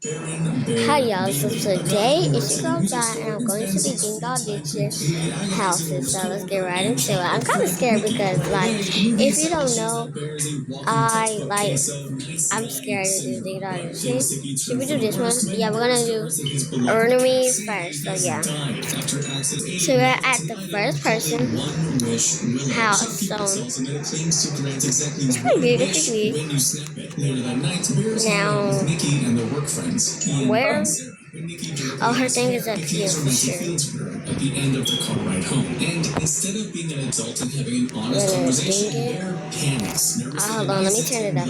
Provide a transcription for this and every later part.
Hi y'all, so today it's your girl Dot and I'm going to be ding dong ditching houses. So let's get right into it. I'm kind of scared because if you don't know, I'm scared to do ding dong ditching. Should we do this one? Yeah, we're gonna do enemies first. So yeah. So we're at the first person house. So it's pretty big, it's pretty big. Now where? Oh, her thing is up here for sure. At the end of the car ride home, and instead of being an adult and having an honest conversation, Bear panics. Hold on, let me turn it up.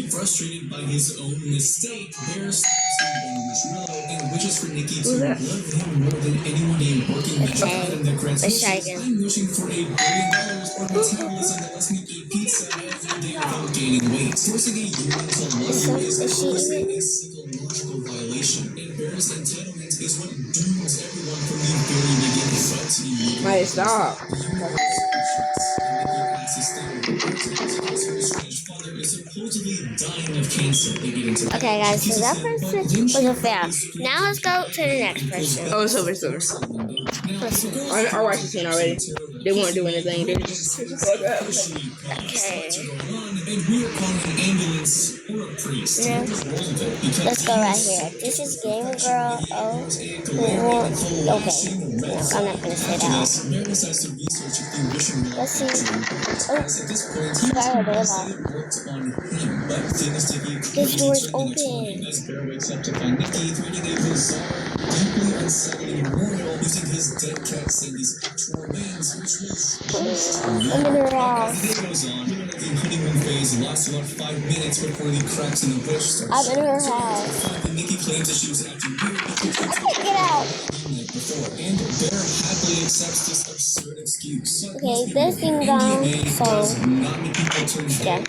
Frustrated by his own mistake, Bear stops him Marshmallow and wishes for Nikki to love him more than anyone in working in the grand scheme. I'm wishing for $1 billion or metabolism that lets me eat pizza every day without gaining weight. Forcing a human to love you is almost a psychological violation. Bear's entitlement is what dooms everyone from the very beginning. Might stop. Okay, guys, so that person was a fail. Now let's go to the next person. Oh, it's over. I watched the scene already. They won't do anything. They just fuck up. Okay. Yeah. Let's go right here. This is Game Girl. Oh, okay. No, I'm not gonna say that. Let's see. Oh, sorry, door locked. This door is open. I'm in her house. Lasts about 5 minutes before the cracks in the bush start. I'm in her house. Nikki claims that she was acting weird. Get out. And Bear happily accepts this absurd excuse. Okay, this thing down. So, yeah.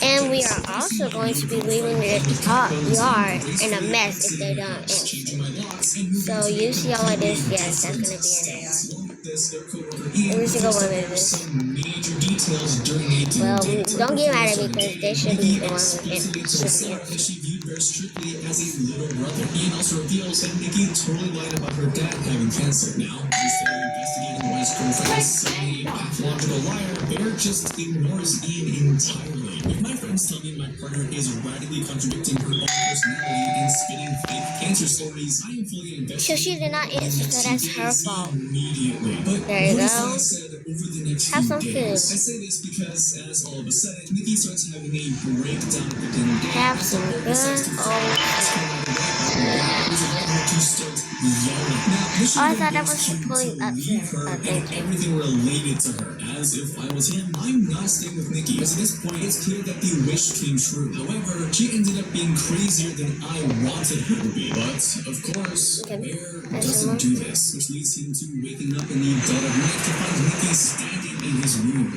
And we are also going to be leaving the top yard in a mess if they don't answer. So, you see all of this? Yes, that's going to be in their yard. Every single one of this. Well, don't get mad at me because they should be the one who strictly as a little brother. Ian also reveals that Nikki totally lied about her dad having cancer. Now, instead of investigating why his girlfriend is a pathological liar, Bear just ignores Ian entirely. If my friends tell me my partner is radically contradicting her own personality and spinning fake cancer stories, I am fully invested. So she did not answer, so that's her fault. There you go. Have some food. I say this because, as all of a sudden, Nikki starts having a breakdown at the dinner. Have some good I thought that was pulling up everything related to her. As if I was him, I'm not staying with Nikki. Because at this point, it's clear that the wish came true. However, she ended up being crazier than I wanted her to be. But, of course, Bear doesn't do this, which leads him to waking up in the dead of night to find Nikki standing in his room.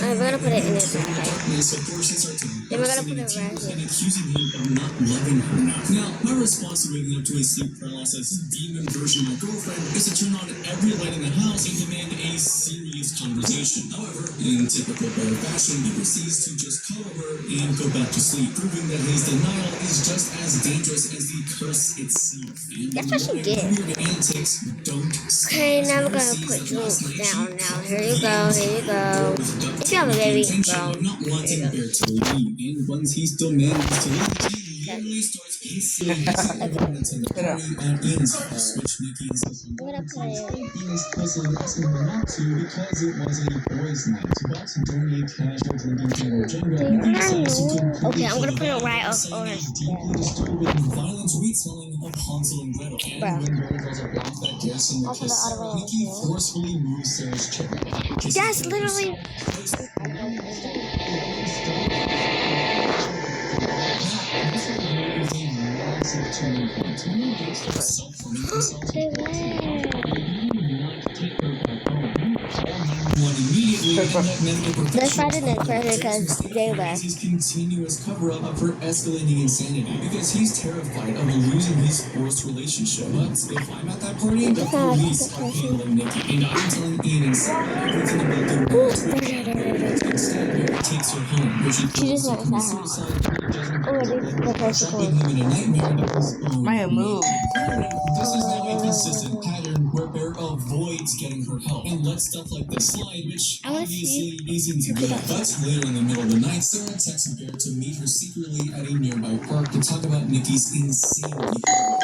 I'm gonna put it in his darkness. Of course, he starts to then we're gonna put it right here. And accusing him of not loving her enough. Now, my response to waking up to a sleep paralysis demon version of my girlfriend is to turn on every light in the house and demand a serious conversation. However, in typical Bear fashion, he proceeds to just cover her and go back to sleep, proving that his denial is just as dangerous as the curse itself. That's what she did. Weird antics don't stop. Okay, now we're gonna put drinks down now. Here you go, here you go. If you have a baby, bro. And once he still manages to leave, he literally starts hissing at Ian's house, which Nikki insists on Ian's hustle asking her not to because it was a boys' night. But during a casual drinking game of Jenga, okay, I'm gonna put it right over her deeply disturbing violent retelling of Hansel and Gretel. And when Bear does a block that guess in the kiss, Nikki forcefully moves Sarah's chair. That's literally... That's why I didn't credit because they left. His continuous cover-up of her escalating insanity because he's terrified of losing his forced relationship. But if I'm at that party, the police are handling Nikki, and I'm telling Ian and Sarah everything about the world. Instead, Barrett takes her home, where she just threatens to went commit inside suicide. her Oh, this is the first Trapping one. him in a nightmare of his own. My move. This is now a consistent pattern where Bear avoids getting her help and lets stuff like this slide, which I wanna obviously isn't good. But later in the middle of the night, Sarah texts Bear to meet her secretly at a nearby park to talk about Nikki's insane behavior.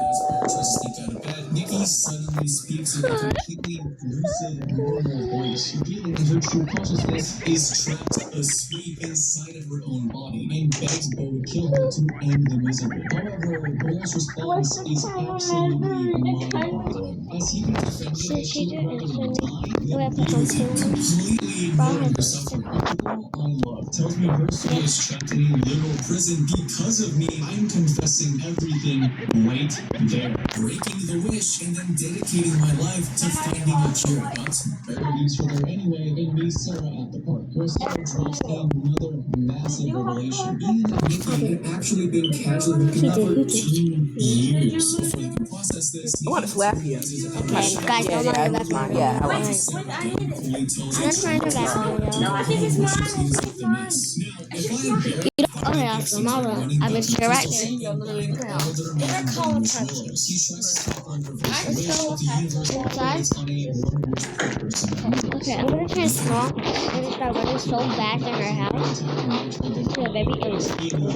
As Bear tries to sneak out of bed, Nikki suddenly speaks in a completely lucid, normal voice, revealing that her true consciousness is trapped asleep inside of her own body and begs Bear to kill her to end the misery. However, Bear's response is absolutely mind-boggling, as he can defend it that she would rather die than be with him, completely ignoring her suffering. The girl I love tells me her soul is trapped in a literal prison because of me. I'm confessing everything right there, breaking the wish and then dedicating my life to finding a cure. But Bear leaves her there anyway and meets Sarah at the park, where Sarah drops another massive revelation. Ian and Nikki had actually been casually hooking up for 2 years. Before they can process this, I want to slap you. Okay, guys, don't mind the background. Yeah, I want to. I'm not trying to background, y'all. I think it's mine. Oh, yeah, so tomorrow. I will share right there. Inside. Okay, I'm gonna turn small and start running so fast in her house to a baby is. I'm not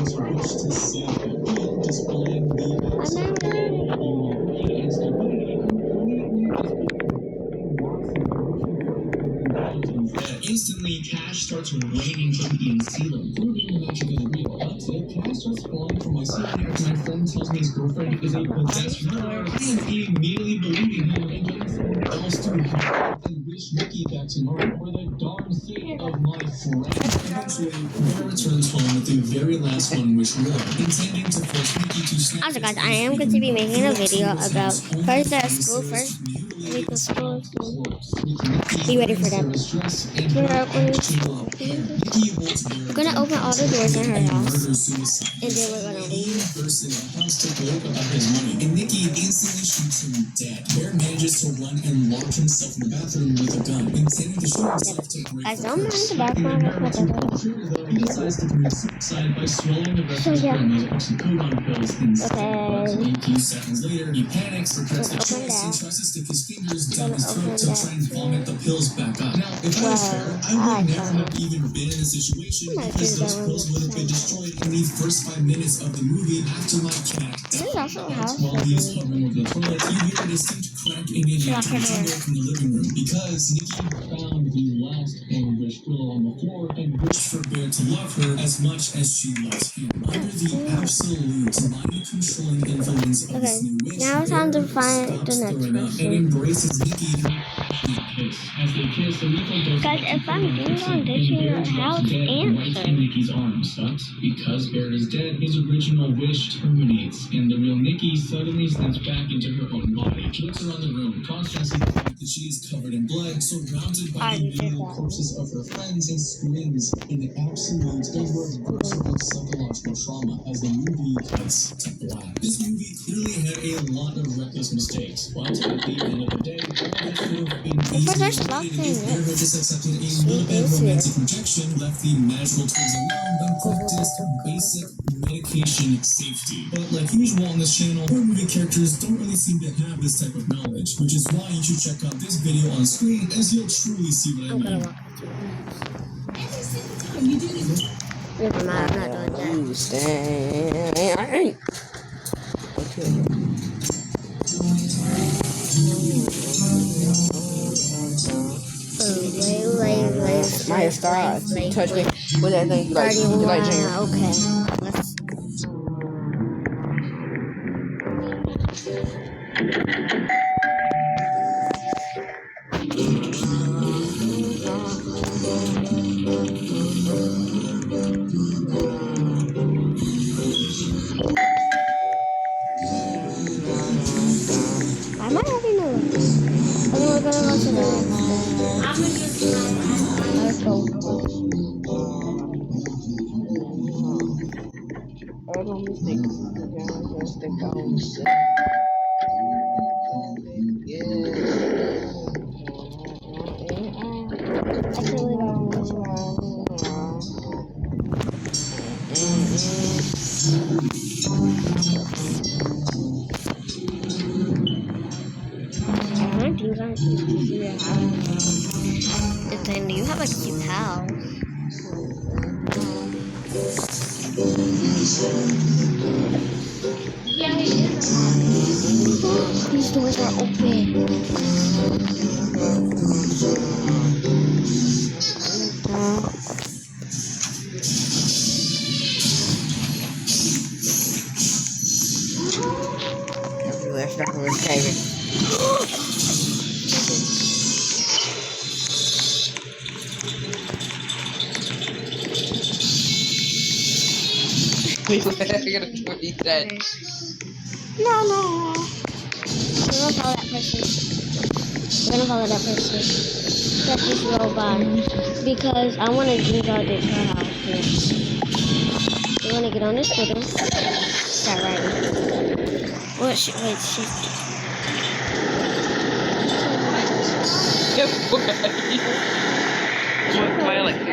Instantly, cash starts raining from Ian's ceiling, proving the magic is real. But if cash starts falling from my ceiling after my friend tells me his girlfriend is a possessed murderer, I am immediately believing him and getting someone else to help and wish Nikki back tomorrow for the darn sake of my friend. Eventually, Bear returns home with the very last one wish rule, intending to force Nikki to snap. Also, guys, I am going to be making a video about first at school first. Week of school. Be ready for that. We're gonna open all the doors in her house, and then we're gonna leave. And Nikki instantly shoots him dead. Bear manages to run and lock himself in the bathroom with a gun, intending to shoot himself to break Guys, don't mind the background. He decides to commit suicide by swallowing the rest of his grandma's oxycodone pills instead. Okay. A few seconds later, he panics, regrets the choice, and tries to stick his fingers down his throat to try and vomit the pills back up. Now, if I was Bear, I would never have even been in a situation because those pills would have been destroyed in the first 5 minutes of the movie after my cat This is also a house. while he is hovering over the toilet. You hear a distinct crack in a container from the living room because Nikki found the last one wish pillow on the floor and wished for Bear to love her as much as she loves him. Under the absolute mind-controlling influence of this new wish, Now it's time to Bear find the stops next throwing up person. and embraces Nikki. As they kiss, the lethal dose Guys, if I'm doing on this in your house, answer. Nikki's arms, but because Bear is dead, his original wish terminates, and the real Nikki suddenly snaps back into her own body. She looks around the room, contrasting the fact that she is covered in blood, surrounded by I the did beautiful that. corpses of her friends, and screams in absolute irreversible psychological trauma as the movie cuts to black. This movie clearly had a lot of reckless mistakes, but at the end of the day, all that could have been But there's easily nothing avoided if Bear had just accepted a little bit of romantic rejection, left the magical twins alone, and practiced basic medication safety. But like usual on this channel, horror movie characters don't really seem to have this type of knowledge, which is why you should check out this video on screen as you'll truly see what I I'm gonna mean. walk. Never mind, I'm not doing that. You stand. Wait. Maya, stop. Touch me with that thing you like. You like Junior. Okay. Let's. I might already know. I think we're gonna go to the. I can't believe I my dreams aren't cute to see your house. But then you have a cute house. These doors are open. That's not where it's caving. I gotta tweet that. No. We're gonna follow that person. We're gonna follow that person. Let's just roll by. Because I wanna dream out this house. Yeah. We wanna get on this scooter. Start riding. Wait, shift. My electric.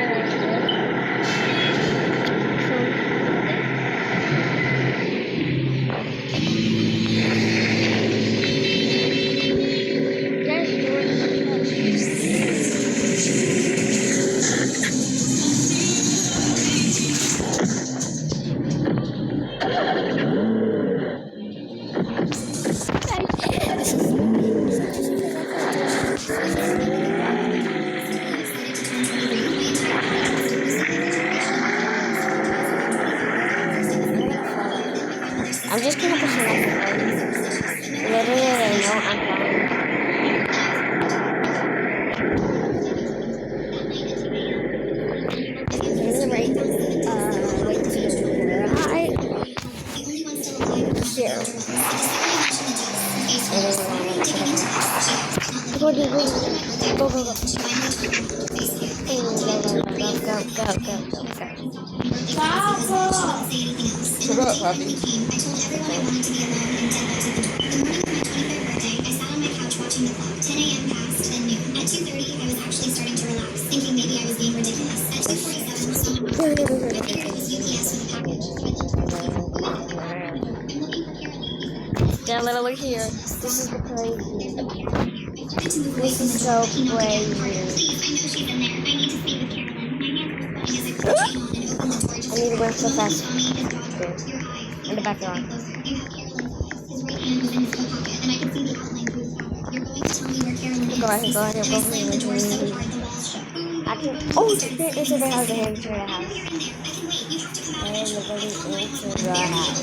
I'm just gonna push it up. Literally, they know I'm fine. Right. Wait to hi. Here. Go. Shut up, Poppy. Down literally here. This is the crazy. This is so crazy. I need to run so fast. In the background. Go ahead. I can. Oh, there is a house. Into the house. And literally into the house.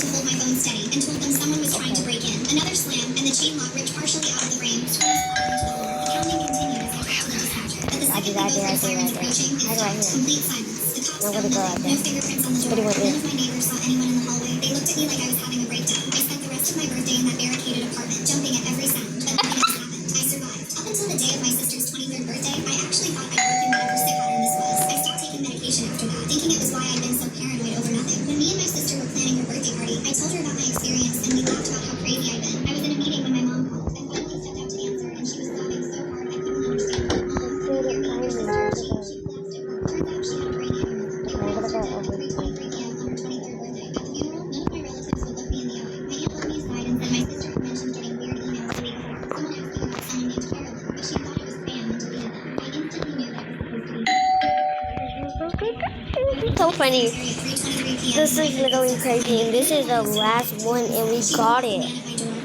Another slam, and the chain lock ripped partially out of the frame. I did. How do I hear? I'm gonna go out there. What do you want to do? None of my neighbors saw anyone in the hallway. They looked at me like I was having a breakdown. I spent the rest of my birthday in that barricaded apartment, jumping at every sound, but nothing else happened. I survived. Up until the day of my sister's 23rd birthday, I actually thought I'd broken whatever sick pattern this was. I stopped taking medication after that, thinking it was why I'd been so paranoid over nothing. When me and my sister were planning her birthday party, I told her about my experience, and we laughed about how crazy I'd been. I was in a meeting when my mom called. I finally stepped out to answer, and she was sobbing so hard I couldn't understand her. So funny. This is literally crazy, and this is the last one, and we got it.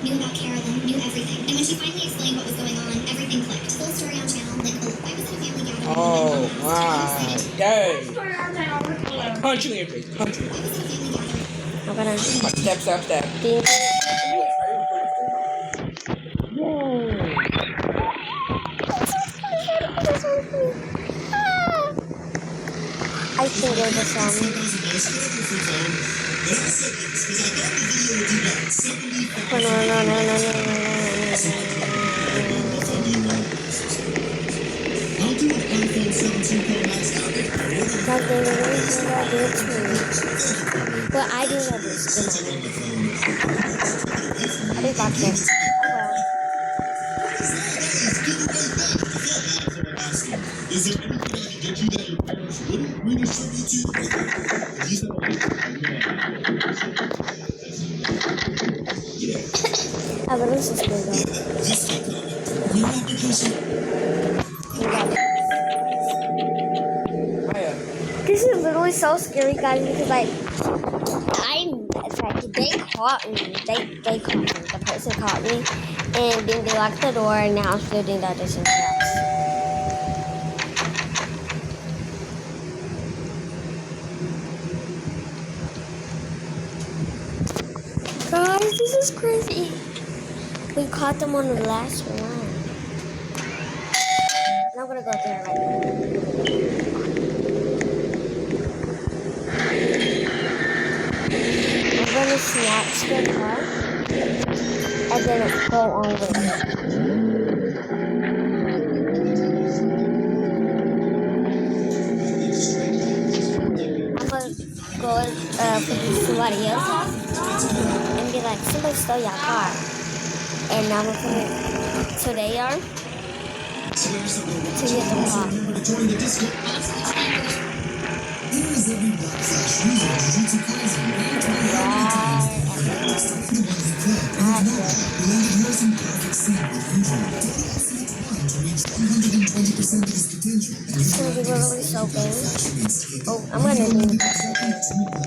Knew about Carolyn, knew everything, and when she finally explained what was going on, everything clicked. Full story on channel. Like, why was it a family gathering? Oh my day. Punch me in your face. Punch me. I'm gonna Step. think. I think there's a song. Oh, no. I'll do an iPhone 17 Because they really do that bitch me. But I do know this. I think that's it. Oh well. Is there anything I can get you that your parents wouldn't redistribute to? You said, I bet this is good though. new application. This is literally so scary, guys, because like they caught me. They caught me. The person caught me, and then they locked the door, and now I'm still doing the audition class. Guys, this is crazy. We caught them on the last one. And I'm gonna go there right now. I'm gonna snatch the car and then go on with it. I'm gonna go put somebody else's house and be like, somebody stole your car. And I'm gonna put it to their yard to get the car. Here is every Black Flash user of Jujutsu Kaisen ranked by how many times they started the one they played. And if not, we landed Harrison perfect scene with Yuji. Total estimate time to reach 120% of his potential. And It's gonna be literally so big. Oh, I'm gonna do it.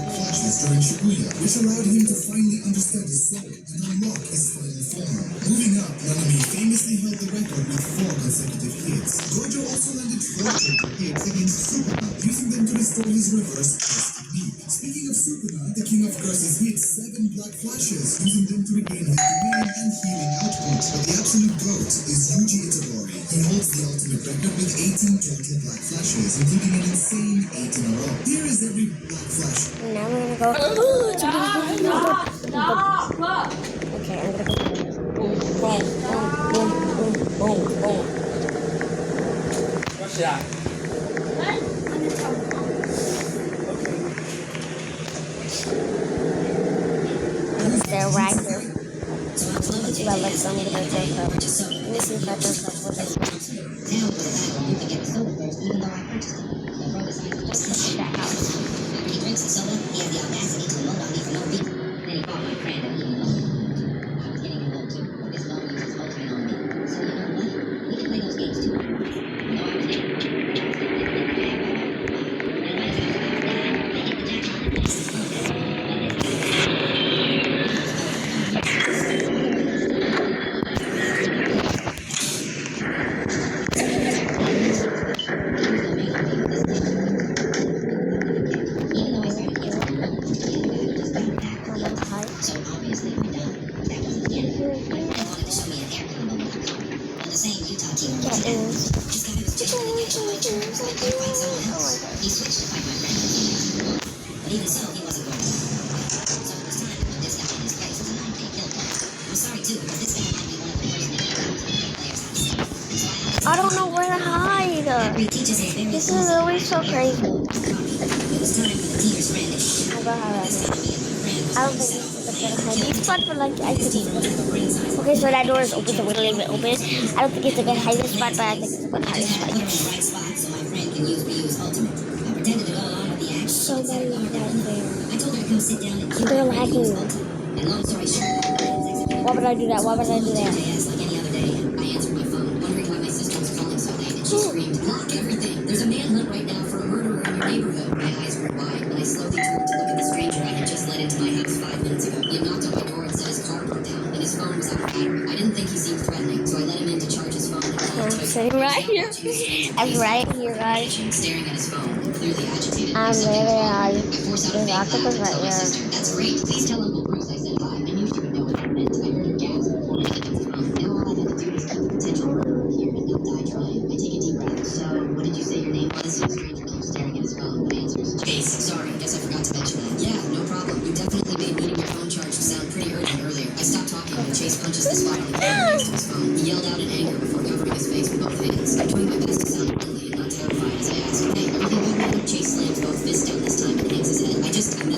Flashes during Shibuya, which allowed him to finally understand his soul and unlock his final form. Moving up, Nanami famously held the record with 4 consecutive hits. Gojo also landed 4 total hits against Sukuna, using them to restore his reverse curse technique. Speaking of Sukuna, the king of curses hit 7 black flashes, using them to regain his domain and healing output. But the absolute GOAT is Yuji Itadori. He holds the ultimate record with 18 total black flashes, including an insane 8 in a row. Here is every black flash. Now we're gonna go. Okay, I'm gonna go. Boom, boom, boom, boom, boom, boom. What's that? They're right here. It's about like some of the birds are up. Let me see if I can stop with this one. That house. He drinks the soda, he has the audacity to load on me for no reason. Then he called my friend and he alone. I was getting a load too, but this loan uses ultimate on me. So you know what? We can play those games too. No, I was there. So obviously we're done. That wasn't the end. He wanted to show me an air combo with a car. Well, the same Utah team wants to do. This guy was just trying to get you my terms, so I couldn't find someone else. He switched to fight my friend and teammates in the war. But even so, he wasn't going to stop. So it was time to put this guy in his place as a 9K kill player. I'm sorry too, but this guy might be one of the worst Nicky players I've seen. So I don't know where to hide. he teaches a very This is really so crazy. It was time for the team's friend to shoot. I don't have This it. time me and my friend was I don't think this is the good hide. These spot for like I think. Okay, so that door is open, so we're gonna leave it open. I don't think it's a good hiding spot, but I think it's a good hiding spot. Put in the right spot so my friend can use Ryu's ultimate. I pretended to go along with the action. So many of them there. I told her to come sit down and cue They're Ryu's lagging. ultimate. And long story short, my plans executed. Why would I do that? Why would I do that? JS like any other day. I answered my phone, wondering why my sister was calling so late, and she screamed, "Lock everything! There's a manhunt right now for a murderer in your neighborhood." My eyes went wide, and I slowly turned to look at the stranger I had just let into my house 5 minutes ago. He had knocked on my door and said his car broke down, and his phone was out of battery. I didn't think he seemed threatening, so I let him in to charge his phone. I'm sitting right here. I'm right here, guys. Staring at his phone, and clearly agitated. I'm I literally force out a There's fake octopus laugh and tell right my here. sister, "That's great. Please tell Uncle Bruce I said hi." I knew she would know what that meant. I heard her gasp before I hit the phone. Now all I had to do was keep the potential murderer here and not die trying. I take a deep breath. So, what did you say your name was? The stranger keeps staring at his phone, but answers. Chase, sorry, guess I forgot to mention that. Yeah, no problem. You definitely made needing your phone charged sound pretty urgent earlier. I stopped talking when Chase punches the spot on the camera next to his phone. He yelled out in anger before covering his face with both hands. I tried my best to sound friendly and not terrified as I asked,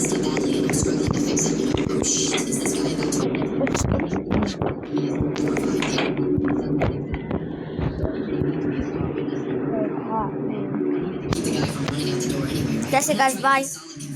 messed up badly and I'm struggling to fix it. You know, oh shit, is this guy about to... Keep the guy from running out the door anyway, right? That's it, guys. Bye.